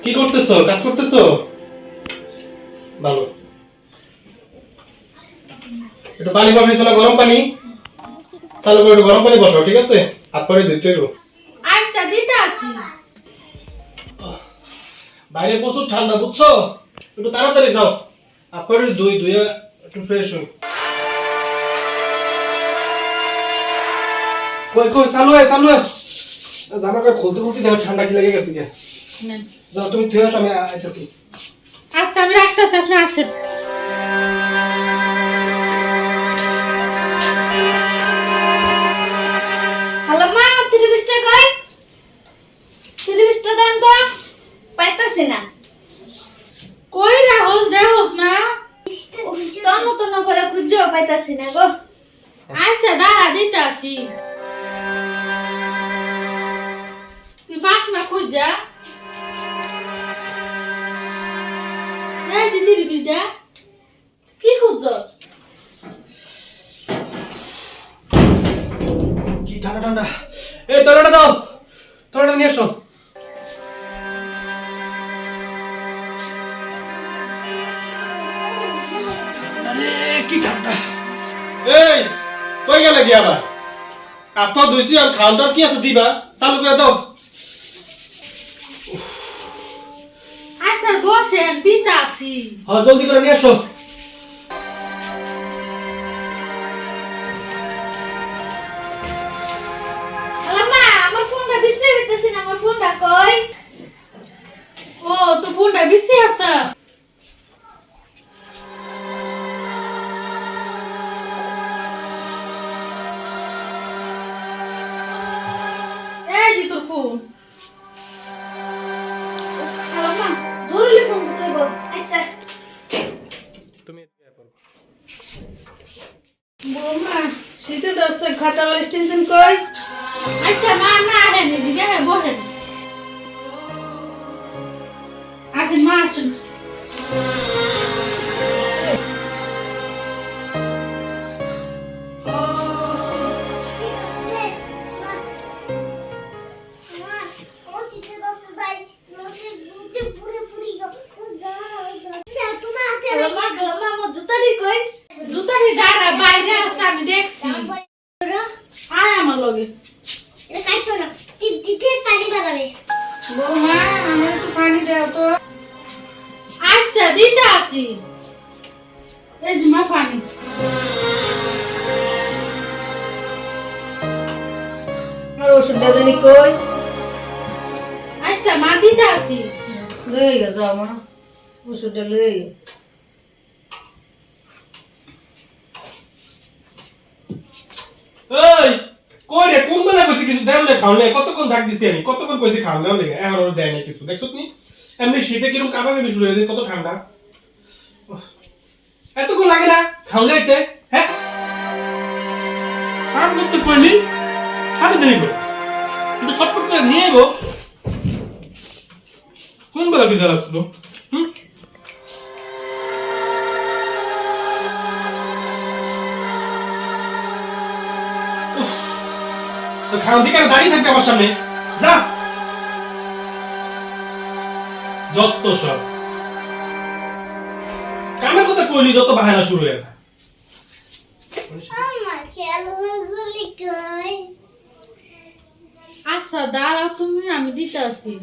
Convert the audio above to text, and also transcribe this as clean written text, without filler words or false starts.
কি করতেছো? কাজ করতেছো? ভালো। একটু পানি পাবি না, গরম পানি চালু করে একটু গরম পানি বসাও, ঠিক আছে? হাত পরে ধুইতে হইব। আচ্ছা দিতে আসি। বাইরে প্রচুর ঠান্ডা, বুঝছো? একটু তাড়াতাড়ি যাও, হাত পরে ধুইয়া একটু ফ্রেশ হই। কই কই চালু হয় জামা কাপড় খুলতে খুলতে দেখো ঠান্ডা কি লেগে গেছে কে। যাও তুমি ধুয়ে আসো, আমি আইতাছি। আচ্ছা আমি রাখতেছি, আপনি আসেন। হ্যালো মা, 30টা কই? 30টা দেন তো। পাইতাছি না। কই রাহুস দেহস না? তন্ন তন্ন করে খুঁজেও পাইতাছি না গো। আচ্ছা দাঁড়া দিতে আসি। তুই পাস না খুঁজা। এই দিদি বিদা কি খুঁজছ? কি ঠান্ডা ঠান্ডা। এই তলাটা দাও, তলাটা নিয়ে এসো। আরে কি ঠান্ডা। এই কই গেলে কি আবার? আপা দুইছি আর খাওয়াটা কি আছে দিবা, চালু করে দাও। আচ্ছা বসেন দিতে আসি। হ্যাঁ জলদি করে নিয়ে এসো। হ্যালো মা, আমার ফোনটা বিশ্রে পেতেছি না, আমার ফোনটা কই? ও তো ফোনটা বেশি আছে। এই যে তোর ফোন। হ্যালো মা, জরুরি ফোন করতে হইব। আচ্ছা তুমি বৌমা শীতে দশটা খাতা বালিশ টেনশন কই। আচ্ছা মা না আহেন এদিকে বসেন। আসেন মা আসেন। হ্যালো মা, আমার জুতাটি কই? জুতাটি দাঁড়া বাইরে আছে আমি দেখছি। আয় আমার লগে। বৌমা আমার একটু পানি দাও তো। আচ্ছা দিতে আসি। এই যে মা পানি। আর ওষুধটা জানি কই? আচ্ছা মা দিতে আসি। লই গে যাও মা, ওষুধটা লই গে। এই কই রে, কোন বেলা কইছি কিছু দেও না, খাও না? কতক্ষণ ডাক দিছি আমি, কতক্ষণ কইছি খাও না লেগে, এখন আর দেয় না কিছু। দেখছো তুমি এমনি শীতে কিরকম কাঁপাকাঁপি শুরু হয়ে যায়, কত ঠান্ডা। এতক্ষণ লাগে না খাও লাইতে? হ্যাঁ কাম করতে পারলি খাতে দেরি করো, কিন্তু ছটপট করে নিয়ে আইবো। কোন বেলা কি দেওয়া আসলো? খাওয়ান দিকে দাঁড়িয়ে থাকবে আমার সামনে, যা। যত সব কামের কথা কইলি, যত বাহানা শুরু হয়ে যায়। আচ্ছা দাঁড়াও তুমি, আমি দিতে আসি।